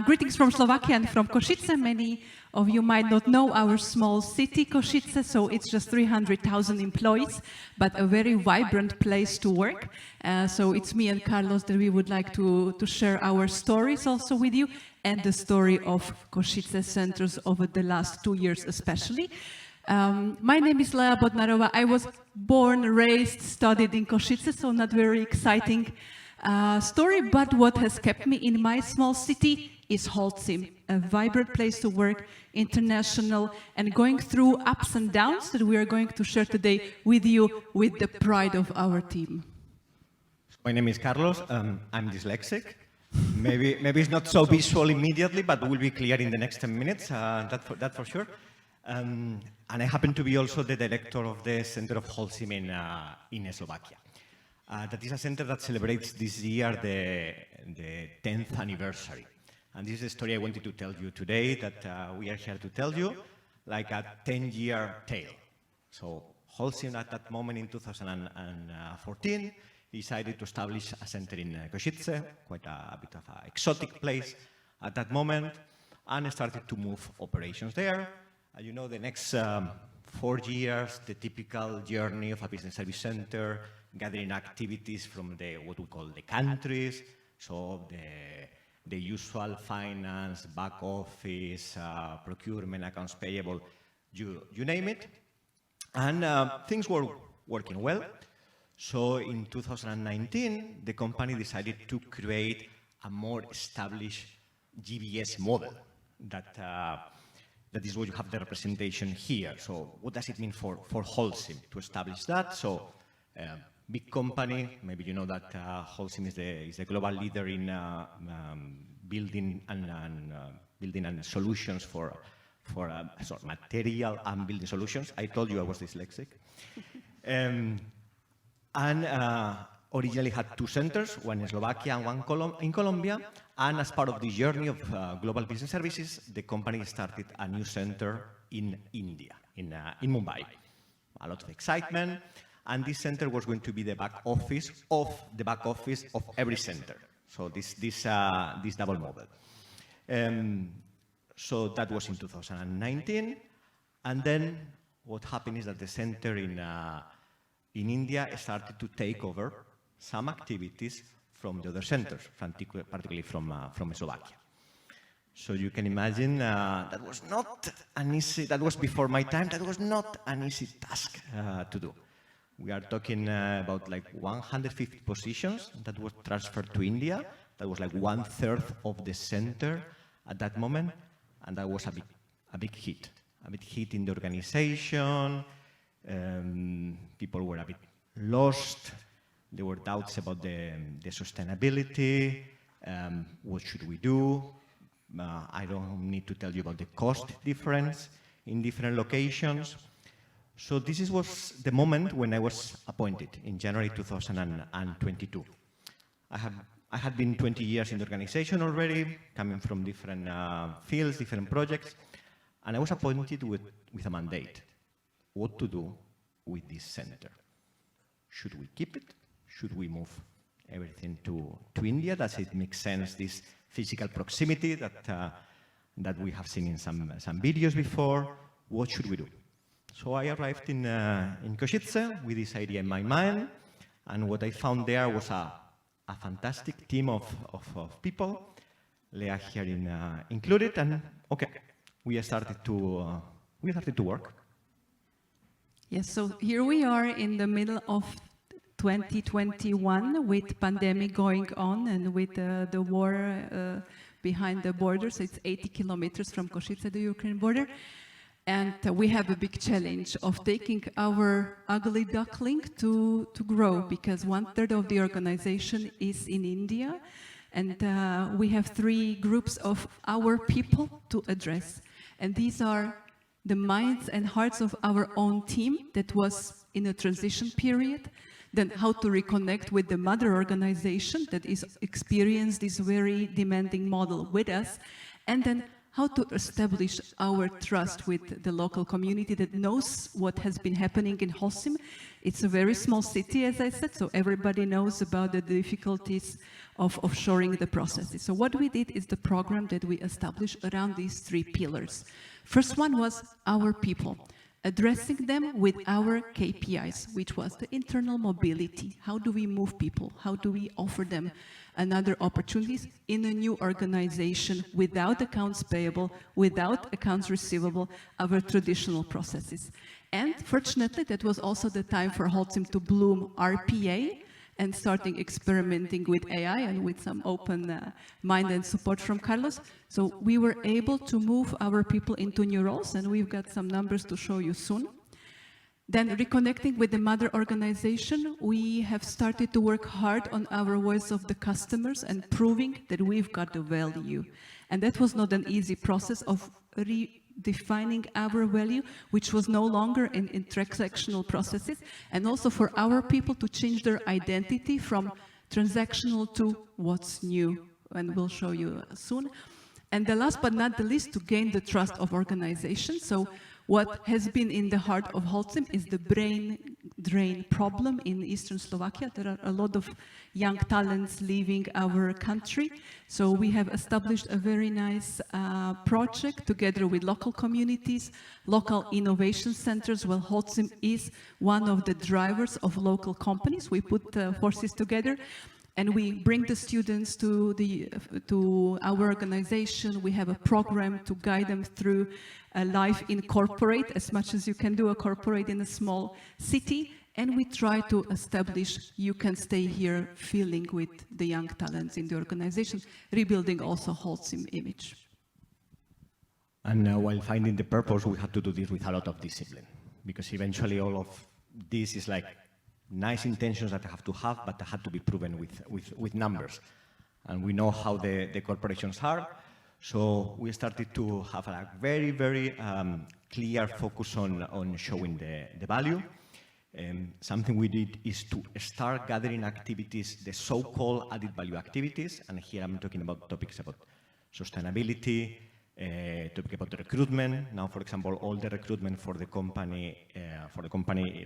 Greetings from Slovakia and from Košice. Many of you might not know our small city, Košice, so it's just 300,000 employees, but a very vibrant place to work. So it's me and Carlos that we would like to share our stories also with you, and the story of Košice centers over the last 2 years especially. My name is Lea Bodnarova. I was born, raised, studied in Košice, so not very exciting story, but what has kept me in my small city is Holcim, a vibrant place to work, international, and going through ups and downs that we are going to share today with you with the pride of our team. My name is Carlos. I'm dyslexic. Maybe it's not so visual immediately, but will be clear in the next 10 minutes, that for sure. And I happen to be also the director of the Center of Holcim in Slovakia. That is a center that celebrates this year the 10th anniversary. And this is a story I wanted to tell you today, that we are here to tell you, like a 10-year tale. So Holcim at that moment in 2014 decided to establish a center in Košice, quite a bit of an exotic place at that moment, and started to move operations there. You know, the next 4 years, the typical journey of a business service center, gathering activities from what we call the countries, so the usual finance, back office, procurement, accounts payable, you name it. And things were working well. So in 2019, the company decided to create a more established GBS model. That is what you have the representation here. So what does it mean for Holcim to establish that? So big company, maybe you know that Holcim is the global leader in building and solutions for material and building solutions. I told you I was dyslexic. And originally had 2 centers, one in Slovakia and one in Colombia. And as part of the journey of global business services, the company started a new center in India, in Mumbai. A lot of excitement. And this center was going to be the back office of every center. So this double model. So that was in 2019. And then what happened is that the center in India started to take over some activities from the other centers, particularly from Slovakia. So you can imagine that was not an easy, that was before my time, that was not an easy task to do. We are talking about like 150 positions that were transferred to India. That was like 1/3 of the center at that moment. And that was a big hit in the organization. People were a bit lost. There were doubts about the sustainability. What should we do? I don't need to tell you about the cost difference in different locations. So this was the moment when I was appointed in January 2022. I had been 20 years in the organization already, coming from different fields, different projects, and I was appointed with a mandate. What to do with this center? Should we keep it? Should we move everything to India? Does it make sense, this physical proximity that we have seen in some videos before? What should we do? So I arrived in Košice with this idea in my mind, and what I found there was a fantastic team of people, Lea here included, and okay, we started to work. Yes, so here we are in the middle of 2021 with pandemic going on and with the war behind the border. So it's 80 kilometers from Košice, the Ukraine border. And we have a big challenge of taking our ugly duckling to grow, because 1/3 of the organization is in India. And we have 3 groups of our people to address. And these are the minds and hearts of our own team that was in a transition period. Then how to reconnect with the mother organization that is experienced this very demanding model with us. And then how to establish our trust with the local community that knows what has been happening in Holcim. It's a very small city, as I said, so everybody knows about the difficulties of offshoring the processes. So what we did is the program that we established around these 3 pillars. First one was our people, addressing them with our KPIs, which was the internal mobility. How do we move people? How do we offer them another opportunities in a new organization without accounts payable, without accounts receivable, our traditional processes? And fortunately, that was also the time for Holcim to bloom RPA and starting experimenting with AI and with some open mind and support from Carlos. So we were able to move our people into new roles, and we've got some numbers to show you soon. Then reconnecting with the mother organization, we have started to work hard on our voice of the customers and proving that we've got the value. And that was not an easy process of redefining our value, which was no longer in transactional processes, and also for our people to change their identity from transactional to what's new, and we'll show you soon. And the last but not the least, to gain the trust of organizations. So what has been in the heart of Holcim is the brain drain problem in Eastern Slovakia. There are a lot of young talents leaving our country. So we have established a very nice project together with local communities, local innovation centers. Well, Holcim is one of the drivers of local companies. We put forces together. And we bring the students to our organization. We have a program to guide them through a life in corporate, as much as you can do a corporate in a small city. And we try to establish you can stay here feeling with the young talents in the organization, rebuilding also Holcim image. And while finding the purpose, we had to do this with a lot of discipline, because eventually all of this is like nice intentions that I have to have, but had to be proven with numbers. And we know how the corporations are, so we started to have a very, very clear focus on showing the value. Something we did is to start gathering activities, the so-called added value activities, and here I'm talking about topics about sustainability, topic about the recruitment. Now, for example, all the recruitment for the company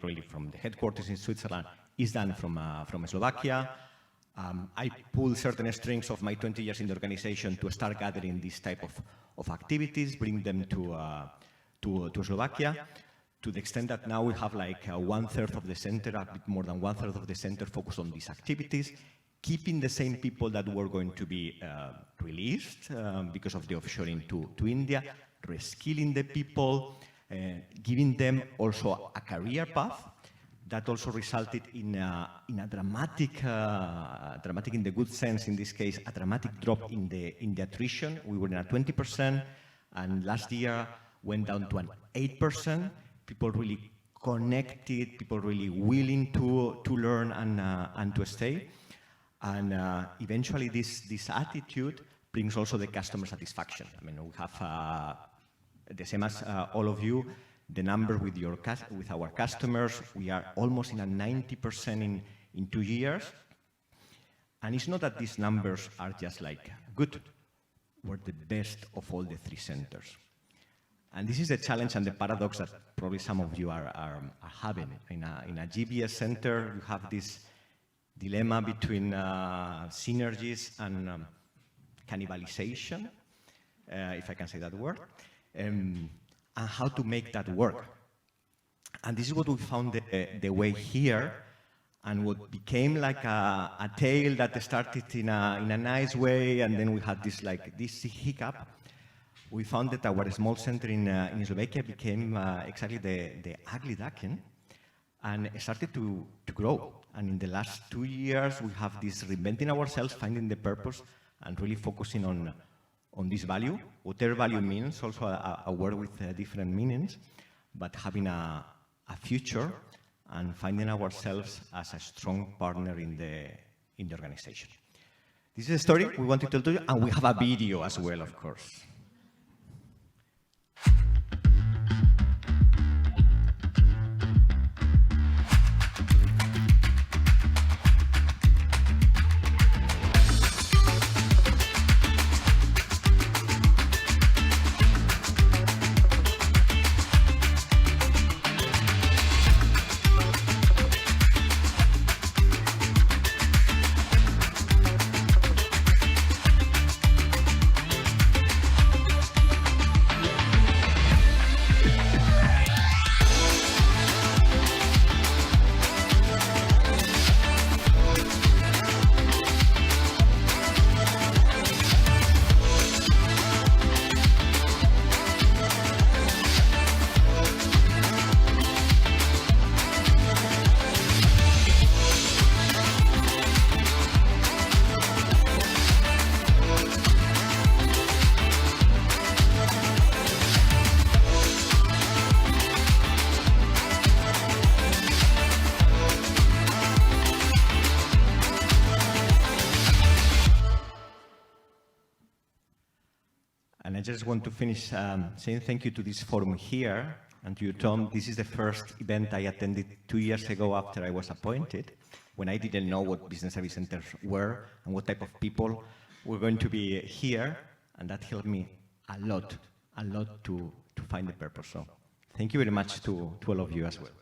really from the headquarters in Switzerland is done from Slovakia. I pull certain strings of my 20 years in the organization to start gathering this type of activities, bring them to Slovakia, to the extent that now we have like 1/3 of the center, a bit more than 1/3 of the center focused on these activities, keeping the same people that were going to be released because of the offshoring to India, reskilling the people, giving them also a career path that also resulted in a dramatic in the good sense, in this case, a dramatic drop in the attrition. We were at 20%, and last year went down to an 8%. People really connected, people really willing to learn and to stay. And eventually this attitude brings also the customer satisfaction. I mean, we have the same as all of you, the number with our customers. We are almost in a 90% in 2 years. And it's not that these numbers are just like good. We're the best of all the 3 centers. And this is the challenge and the paradox that probably some of you are having. In a GBS center, you have this dilemma between synergies and cannibalization, if I can say that word, and how to make that work. And this is what we found the way here, and what became like a tale that started in a nice way, and then we had this hiccup. We found that our small center in Slovakia became exactly the ugly duckling, and started to grow. And in the last 2 years, we have this reinventing ourselves, finding the purpose, and really focusing on this value. Whatever value means, also a word with different meanings, but having a future and finding ourselves as a strong partner in the organization. This is a story we wanted to tell you, and we have a video as well, of course. just want to finish saying thank you to this forum here and to you, Tom. This is the first event I attended 2 years ago after I was appointed, when I didn't know what business service centers were and what type of people were going to be here, and that helped me a lot to find the purpose. So thank you very much to all of you as well.